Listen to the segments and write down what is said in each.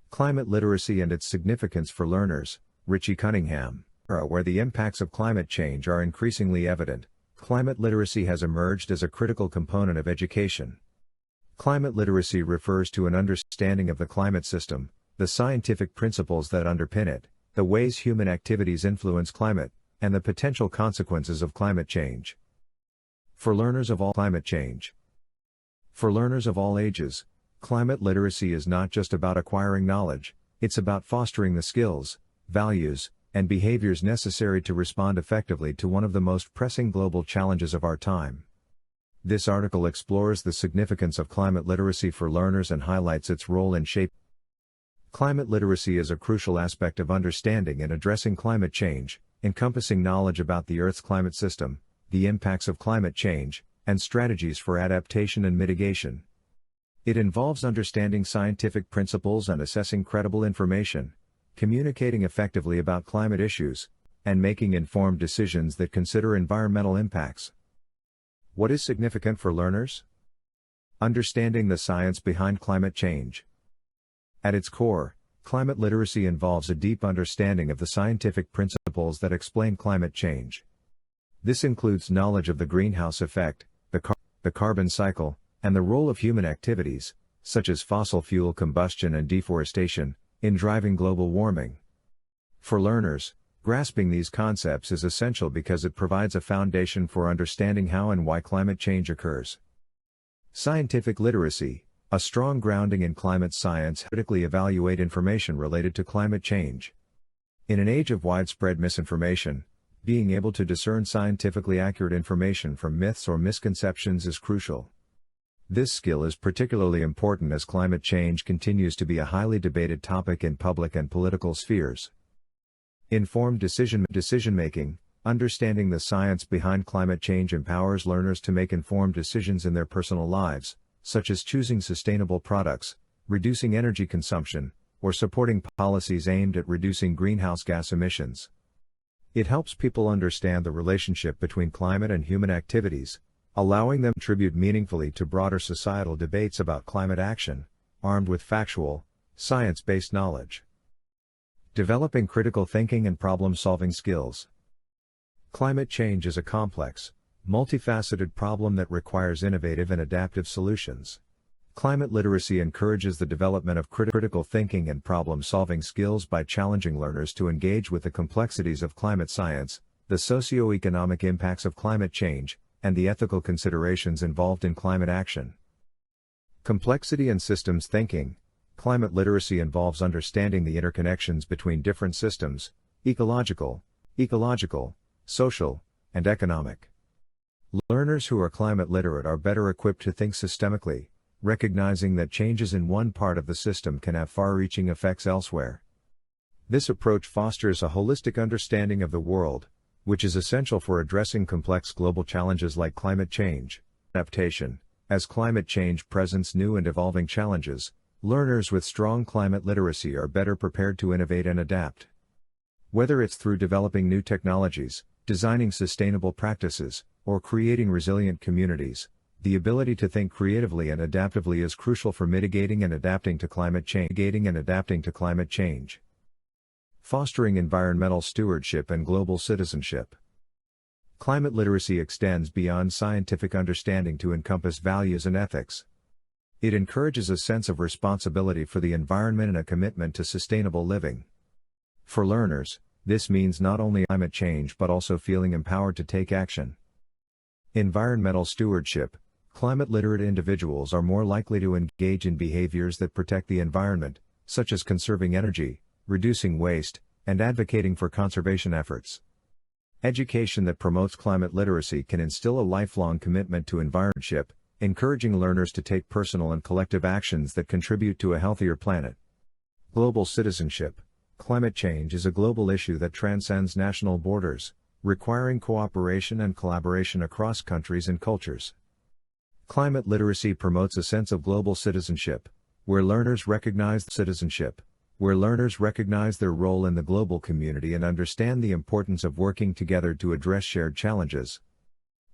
Climate literacy and its significance for learners, Richie Cunningham. Where the impacts of climate change are increasingly evident, climate literacy has emerged as a critical component of education. Climate literacy refers to an understanding of the climate system, the scientific principles that underpin it, the ways human activities influence climate, and the potential consequences of climate change. For learners of all climate change. For learners of all ages, climate literacy is not just about acquiring knowledge, it's about fostering the skills, values, and behaviors necessary to respond effectively to one of the most pressing global challenges of our time. This article explores the significance of climate literacy for learners and highlights its role in shaping. Climate literacy is a crucial aspect of understanding and addressing climate change, encompassing knowledge about the Earth's climate system, the impacts of climate change, and strategies for adaptation and mitigation. It involves understanding scientific principles and assessing credible information, communicating effectively about climate issues, and making informed decisions that consider environmental impacts. What is significant for learners? Understanding the science behind climate change. At its core, climate literacy involves a deep understanding of the scientific principles that explain climate change. This includes knowledge of the greenhouse effect, the carbon cycle, and the role of human activities, such as fossil fuel combustion and deforestation, in driving global warming. For learners, grasping these concepts is essential because it provides a foundation for understanding how and why climate change occurs. Scientific literacy, a strong grounding in climate science, critically evaluate information related to climate change. In an age of widespread misinformation, being able to discern scientifically accurate information from myths or misconceptions is crucial. This skill is particularly important as climate change continues to be a highly debated topic in public and political spheres. Informed decision-making, understanding the science behind climate change empowers learners to make informed decisions in their personal lives, such as choosing sustainable products, reducing energy consumption, or supporting policies aimed at reducing greenhouse gas emissions. It helps people understand the relationship between climate and human activities, allowing them to contribute meaningfully to broader societal debates about climate action, armed with factual, science-based knowledge. Developing critical thinking and problem-solving skills. Climate change is a complex, multifaceted problem that requires innovative and adaptive solutions. Climate literacy encourages the development of critical thinking and problem-solving skills by challenging learners to engage with the complexities of climate science, the socio-economic impacts of climate change, and the ethical considerations involved in climate action. Complexity and systems thinking. Climate literacy involves understanding the interconnections between different systems, ecological, social, and economic. Learners who are climate literate are better equipped to think systemically, recognizing that changes in one part of the system can have far-reaching effects elsewhere. This approach fosters a holistic understanding of the world, which is essential for addressing complex global challenges like climate change. Adaptation. As climate change presents new and evolving challenges, learners with strong climate literacy are better prepared to innovate and adapt. Whether it's through developing new technologies, designing sustainable practices, or creating resilient communities, the ability to think creatively and adaptively is crucial for mitigating and adapting to climate change. Fostering environmental stewardship and global citizenship. Climate literacy extends beyond scientific understanding to encompass values and ethics. It encourages a sense of responsibility for the environment and a commitment to sustainable living. For learners, this means not only climate change but also feeling empowered to take action. Environmental stewardship. Climate literate individuals are more likely to engage in behaviors that protect the environment, such as conserving energy, reducing waste, and advocating for conservation efforts. Education that promotes climate literacy can instill a lifelong commitment to environmentship, encouraging learners to take personal and collective actions that contribute to a healthier planet. Global citizenship. Climate change is a global issue that transcends national borders, requiring cooperation and collaboration across countries and cultures. Climate literacy promotes a sense of global citizenship, where learners recognize their role in the global community and understand the importance of working together to address shared challenges.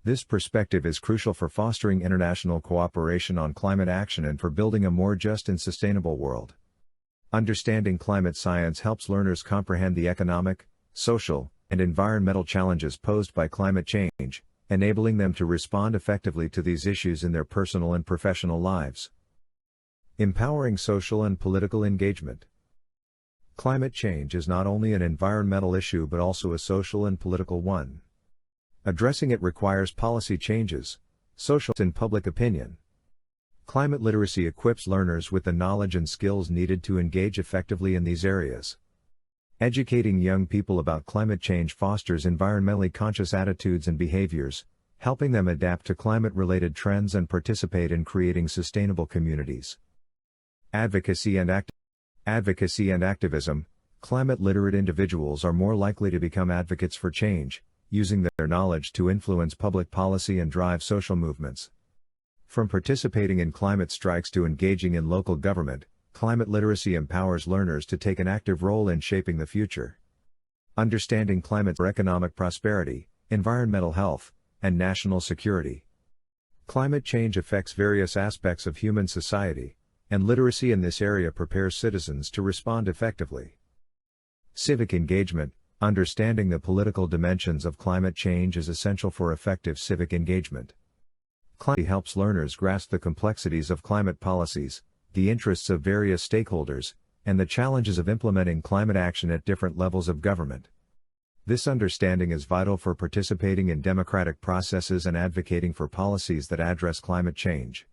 This perspective is crucial for fostering international cooperation on climate action and for building a more just and sustainable world. Understanding climate science helps learners comprehend the economic, social, and environmental challenges posed by climate change, enabling them to respond effectively to these issues in their personal and professional lives. Empowering social and political engagement. Climate change is not only an environmental issue but also a social and political one. Addressing it requires policy changes, social and public opinion. Climate literacy equips learners with the knowledge and skills needed to engage effectively in these areas. Educating young people about climate change fosters environmentally conscious attitudes and behaviors, helping them adapt to climate-related trends and participate in creating sustainable communities. Advocacy and activism. Climate-literate individuals are more likely to become advocates for change, using their knowledge to influence public policy and drive social movements. From participating in climate strikes to engaging in local government, climate literacy empowers learners to take an active role in shaping the future. Understanding climate for economic prosperity, environmental health, and national security. Climate change affects various aspects of human society, and literacy in this area prepares citizens to respond effectively. Civic engagement. Understanding the political dimensions of climate change is essential for effective civic engagement. Climate helps learners grasp the complexities of climate policies, the interests of various stakeholders, and the challenges of implementing climate action at different levels of government. This understanding is vital for participating in democratic processes and advocating for policies that address climate change.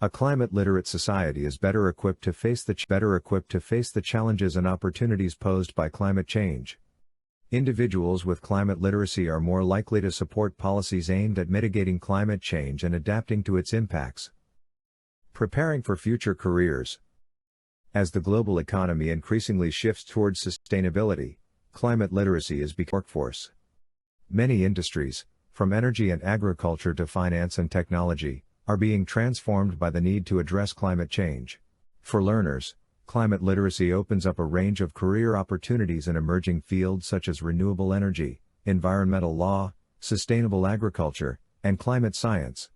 A climate-literate society is better equipped to face the challenges and opportunities posed by climate change. Individuals with climate literacy are more likely to support policies aimed at mitigating climate change and adapting to its impacts. Preparing for future careers. As the global economy increasingly shifts towards sustainability, climate literacy is becoming workforce. Many industries, from energy and agriculture to finance and technology, are being transformed by the need to address climate change. For learners, climate literacy opens up a range of career opportunities in emerging fields such as renewable energy, environmental law, sustainable agriculture, and climate science.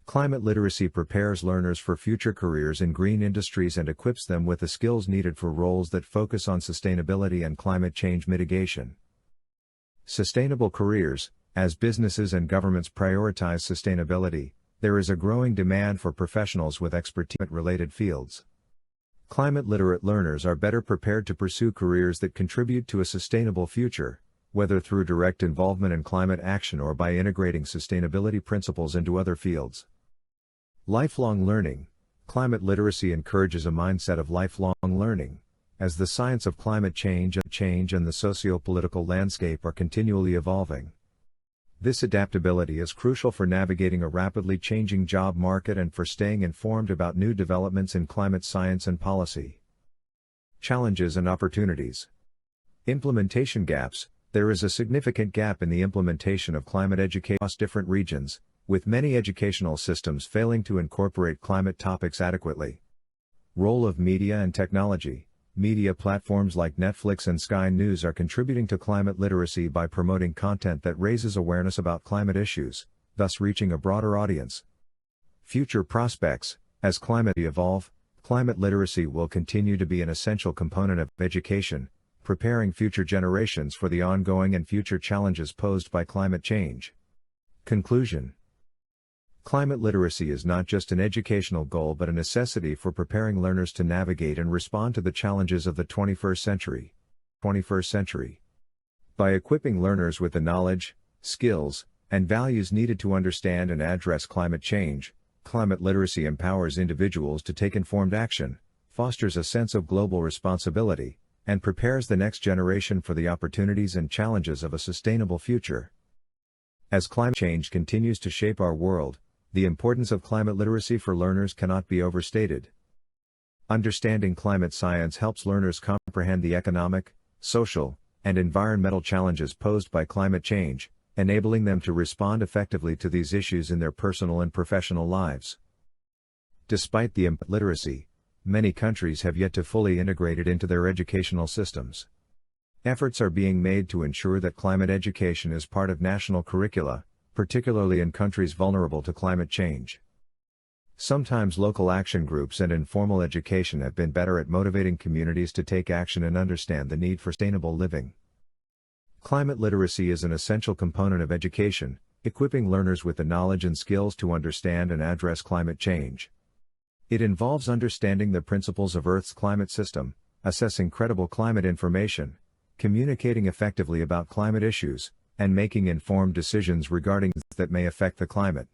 Climate literacy prepares learners for future careers in green industries and equips them with the skills needed for roles that focus on sustainability and climate change mitigation. Sustainable careers. As businesses and governments prioritize sustainability, there is a growing demand for professionals with expertise in related fields. Climate-literate learners are better prepared to pursue careers that contribute to a sustainable future, whether through direct involvement in climate action or by integrating sustainability principles into other fields. Lifelong learning. Climate literacy encourages a mindset of lifelong learning, as the science of climate change and the socio-political landscape are continually evolving. This adaptability is crucial for navigating a rapidly changing job market and for staying informed about new developments in climate science and policy. Challenges and opportunities. Implementation gaps. There is a significant gap in the implementation of climate education across different regions, with many educational systems failing to incorporate climate topics adequately. Role of media and technology. Media platforms like Netflix and Sky News are contributing to climate literacy by promoting content that raises awareness about climate issues, thus reaching a broader audience. Future prospects. As climate evolves, climate literacy will continue to be an essential component of education, preparing future generations for the ongoing and future challenges posed by climate change. Conclusion. Climate literacy is not just an educational goal but a necessity for preparing learners to navigate and respond to the challenges of the 21st century. By equipping learners with the knowledge, skills, and values needed to understand and address climate change, climate literacy empowers individuals to take informed action, fosters a sense of global responsibility, and prepares the next generation for the opportunities and challenges of a sustainable future. As climate change continues to shape our world, the importance of climate literacy for learners cannot be overstated. Understanding climate science helps learners comprehend the economic, social, and environmental challenges posed by climate change, enabling them to respond effectively to these issues in their personal and professional lives. Despite the literacy, many countries have yet to fully integrate it into their educational systems. Efforts are being made to ensure that climate education is part of national curricula, particularly in countries vulnerable to climate change. Sometimes local action groups and informal education have been better at motivating communities to take action and understand the need for sustainable living. Climate literacy is an essential component of education, equipping learners with the knowledge and skills to understand and address climate change. It involves understanding the principles of Earth's climate system, assessing credible climate information, communicating effectively about climate issues, and making informed decisions regarding that may affect the climate.